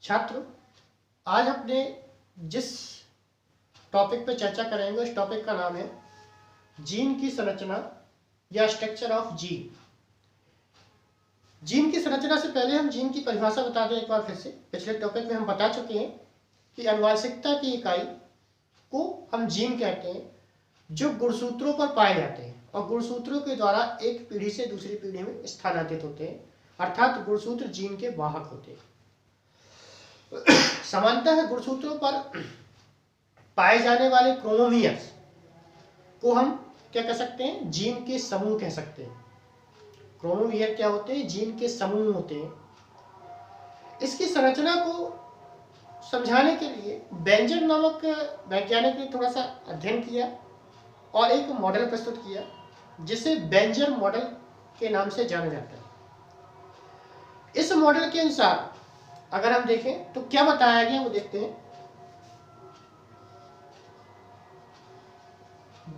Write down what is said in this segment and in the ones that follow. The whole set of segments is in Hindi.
छात्र, आज अपने जिस टॉपिक पे चर्चा करेंगे उस टॉपिक का नाम है जीन की संरचना या स्ट्रक्चर ऑफ जीन। जीन की संरचना से पहले हम जीन की परिभाषा बता दें एक बार फिर से। पिछले टॉपिक में हम बता चुके हैं कि आनुवंशिकता की इकाई को हम जीन कहते हैं जो गुणसूत्रों पर पाए जाते हैं और गुणसूत्रों के द्वारा एक पीढ़ी से दूसरी पीढ़ी में स्थानांतरित होते हैं, अर्थात गुणसूत्र जीन के वाहक होते हैं। सामान्यतः गुणसूत्रों पर पाए जाने वाले क्रोमोसोम्स को हम क्या कह सकते हैं? जीन के समूह कह सकते हैं। क्रोमोसोम क्या होते हैं? जीन के समूह होते हैं। इसकी संरचना को समझाने के लिए बेंजर नामक वैज्ञानिक ने थोड़ा सा अध्ययन किया और एक मॉडल प्रस्तुत किया जिसे बेंजर मॉडल के नाम से जाना जाता है। इस मॉडल के अनुसार अगर हम देखें तो क्या बताया गया वो देखते हैं।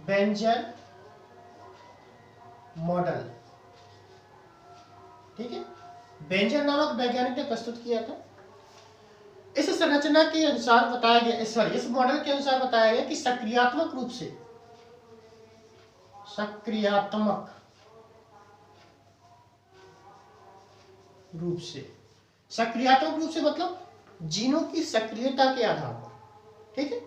बेंजर मॉडल, ठीक है, बेंजर नामक वैज्ञानिक ने प्रस्तुत किया था। इस संरचना के अनुसार बताया गया, इस मॉडल के अनुसार बताया गया कि सक्रियात्मक रूप से मतलब जीनों की सक्रियता के आधार पर, ठीक है।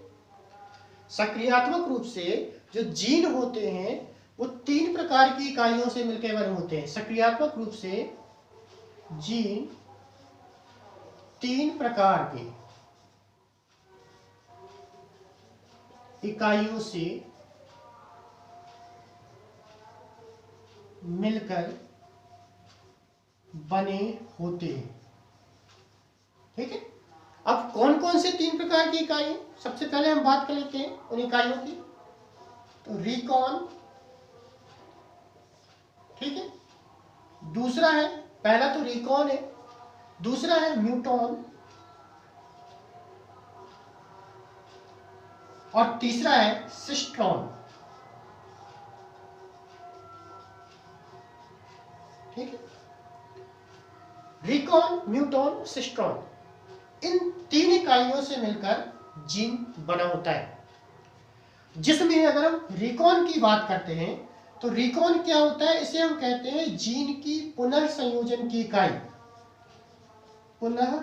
सक्रियात्मक रूप से जो जीन होते हैं वो 3 प्रकार की इकाइयों से मिलकर बने होते हैं। सक्रियात्मक रूप से जीन 3 प्रकार के इकाइयों से मिलकर बने होते हैं, ठीक है। अब कौन कौन से 3 प्रकार की इकाई? सबसे पहले हम बात कर लेते हैं उन इकाइयों की। तो रिकॉन, ठीक है, दूसरा है, पहला तो रिकॉन है, दूसरा है म्यूटॉन और तीसरा है सिस्ट्रॉन, ठीक है। रिकॉन, म्यूटॉन, सिस्ट्रॉन, इन 3 इकाइयों से मिलकर जीन बना होता है। जिसमें अगर हम रिकॉन की बात करते हैं तो रिकॉन क्या होता है? इसे हम कहते हैं जीन की पुनः संयोजन की इकाई। पुनः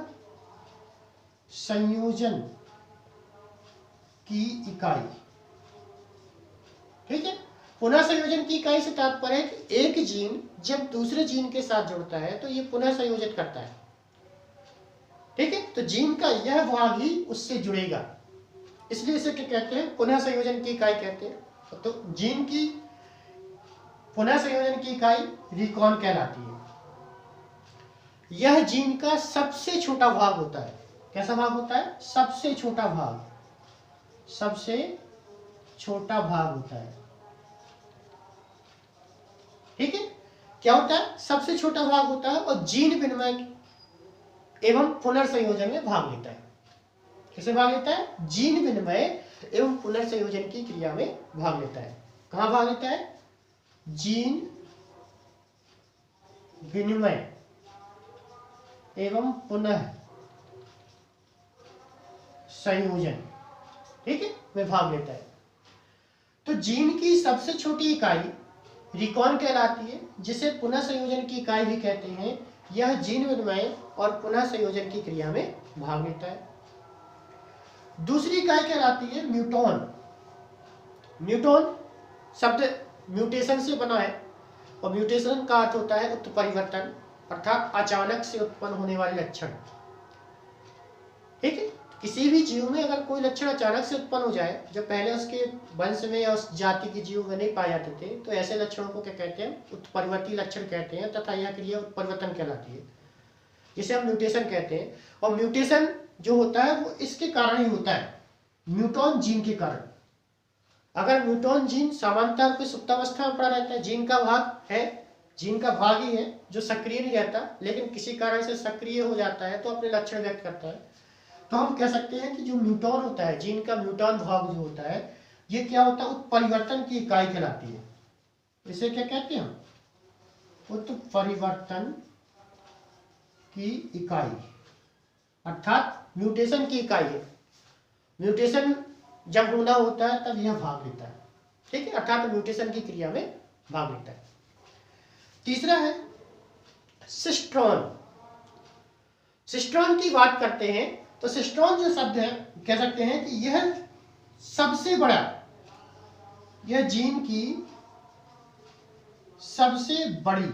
संयोजन की इकाई, ठीक है। पुनः संयोजन की इकाई से तात्पर्य है कि एक जीन जब दूसरे जीन के साथ जुड़ता है तो ये पुनः संयोजित करता है, ठीक है। तो जीन का यह भाग ही उससे जुड़ेगा, इसलिए इसे क्या कहते हैं? पुनः संयोजन की इकाई कहते हैं। तो जीन की पुनः संयोजन की इकाई रिकॉन कहलाती है। यह जीन का सबसे छोटा भाग होता है। कैसा भाग होता है? सबसे छोटा भाग, सबसे छोटा भाग होता है, ठीक है। क्या होता है? सबसे छोटा भाग होता है और जीन विनिमय एवं पुनर्संयोजन में भाग लेता है। किसे भाग लेता है? जीन विनिमय एवं पुनर्संयोजन की क्रिया में भाग लेता है। कहां भाग लेता है? जीन विनिमय एवं पुनः संयोजन, ठीक है, में भाग लेता है। तो जीन की सबसे छोटी इकाई रिकॉन कहलाती है, जिसे पुनः संयोजन की इकाई भी कहते हैं। यह जीन विनिमय और पुनः संयोजन की क्रिया में भाग लेता है। दूसरी इकाई कहलाती है म्यूटॉन। म्यूटॉन शब्द म्यूटेशन से बना है और म्यूटेशन का अर्थ होता है उत्परिवर्तन, अर्थात अचानक से उत्पन्न होने वाले लक्षण, ठीक है। किसी भी जीव में अगर कोई लक्षण अचानक से उत्पन्न हो जाए जो पहले उसके वंश में या उस जाति के जीव में नहीं पाए जाते थे, तो ऐसे लक्षणों को क्या कहते हैं? उत्परिवर्ती लक्षण कहते हैं, तथा यह क्रिया उत्परिवर्तन कहलाती है, जिसे हम म्यूटेशन कहते हैं। और म्यूटेशन जो होता है वो इसके कारण ही होता है, म्यूटॉन जीन के कारण। अगर म्यूटॉन जीन सामान्यतः रूप से सुप्तावस्था में पड़ा रहता है, जीन का भाग है, जीन का भाग ही है जो सक्रिय नहीं रहता, लेकिन किसी कारण से सक्रिय हो जाता है तो अपने लक्षण व्यक्त करता है, तो हम कह सकते हैं कि जो म्यूटॉन होता है, जीन का म्यूटॉन भाग जो होता है, ये क्या होता है? उत्परिवर्तन की इकाई कहलाती है। इसे क्या कहते हैं? उत्परिवर्तन की इकाई। अर्थात म्यूटेशन की इकाई है। म्यूटेशन जब होना होता है तब यह भाग लेता है, ठीक है, अर्थात म्यूटेशन की क्रिया में भाग लेता है। तीसरा है सिस्ट्रॉन। सिस्ट्रॉन की बात करते हैं तो सिस्ट्रॉन जो शब्द है, कह सकते हैं कि यह सबसे बड़ा, यह जीन की सबसे बड़ी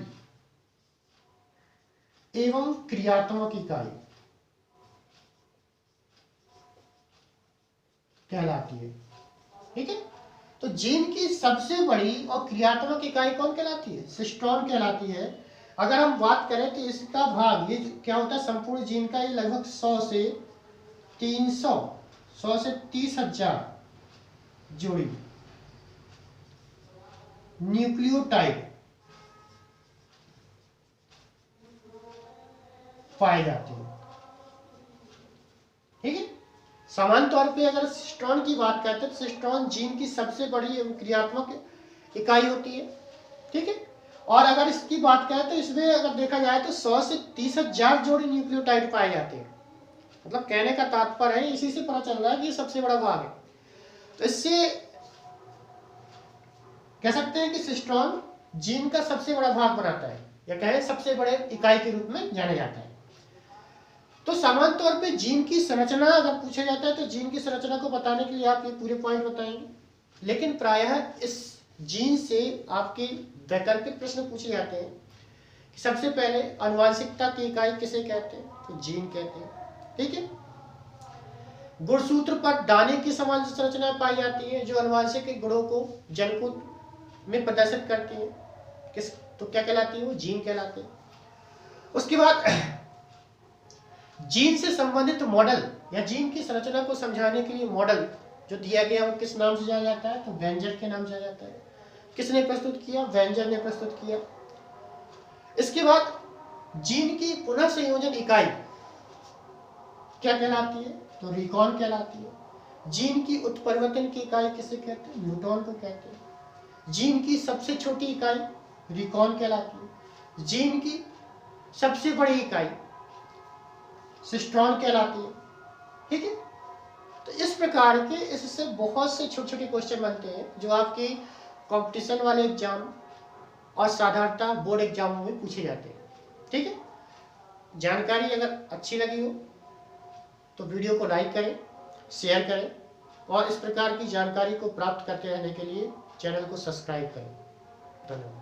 एवं क्रियात्मक इकाई कहलाती है, ठीक है। तो जीन की सबसे बड़ी और क्रियात्मक इकाई कौन कहलाती है? सिस्ट्रॉन कहलाती है। अगर हम बात करें तो इसका भाग, ये क्या होता है, संपूर्ण जीन का ये लगभग 100 से 30,000 जोड़ी न्यूक्लियोटाइड पाए जाते हैं, ठीक है। सामान्य तौर पे अगर सिस्ट्रॉन की बात करते हैं तो सिस्ट्रॉन जीन की सबसे बड़ी एवं क्रियात्मक इकाई होती है, ठीक है। और अगर इसकी बात करें तो इसमें अगर देखा जाए तो 100 से 30,000 जोड़ी न्यूक्लियोटाइड पाए जाते हैं। मतलब कहने का तात्पर्य है, इसी से पता चल रहा है कि ये सबसे बड़ा भाग है। तो इससे कह सकते हैं कि सिस्ट्रॉन जीन का सबसे बड़ा भाग बनाता है, या कहें सबसे बड़े इकाई के रूप में जाना जाता है। तो सामान्य तौर पे जीन की संरचना अगर पूछा जाता है तो जीन की संरचना को बताने के लिए आप ये पूरे पॉइंट बताएंगे, लेकिन प्रायः इस जीन से आपके वैकल्पिक प्रश्न पूछे जाते हैं। सबसे पहले आनुवांशिकता की इकाई किसे कहते हैं? तो जीन कहते हैं, ठीक है। गुणसूत्र पर दाने की समान संरचना पाई जाती है जो आनुवांशिक गुणों को जनकुट में प्रदर्शित करती है, किस तो क्या कहलाती है? वो जीन कहलाते हैं। उसके बाद जीन से संबंधित मॉडल या जीन की संरचना को समझाने के लिए मॉडल जो दिया गया वो किस नाम से जाना जाता है? तो वेंजर के नाम से जाना जाता है। किसने प्रस्तुत किया? वेंजर ने प्रस्तुत किया। इसके बाद जीन की पुनः संयोजन इकाई क्या कहलाती है? तो रिकॉन कहलाती है। जीन की उत्परिवर्तन की इकाई किसे कहते हैं? न्यूट्रॉन को कहते हैं। जीन की सबसे छोटी इकाई रिकॉन कहलाती है। जीन की सबसे बड़ी इकाई सिस्ट्रॉन कहलाती है, ठीक है। तो इस प्रकार के इससे बहुत से छोटे छोटे क्वेश्चन बनते हैं जो आपके कंपटीशन वाले एग्जाम और साधारणतः बोर्ड एग्जामों में पूछे जाते हैं, ठीक है। जानकारी अगर अच्छी लगी हो तो वीडियो को लाइक करें, शेयर करें और इस प्रकार की जानकारी को प्राप्त करते रहने के लिए चैनल को सब्सक्राइब करें। धन्यवाद।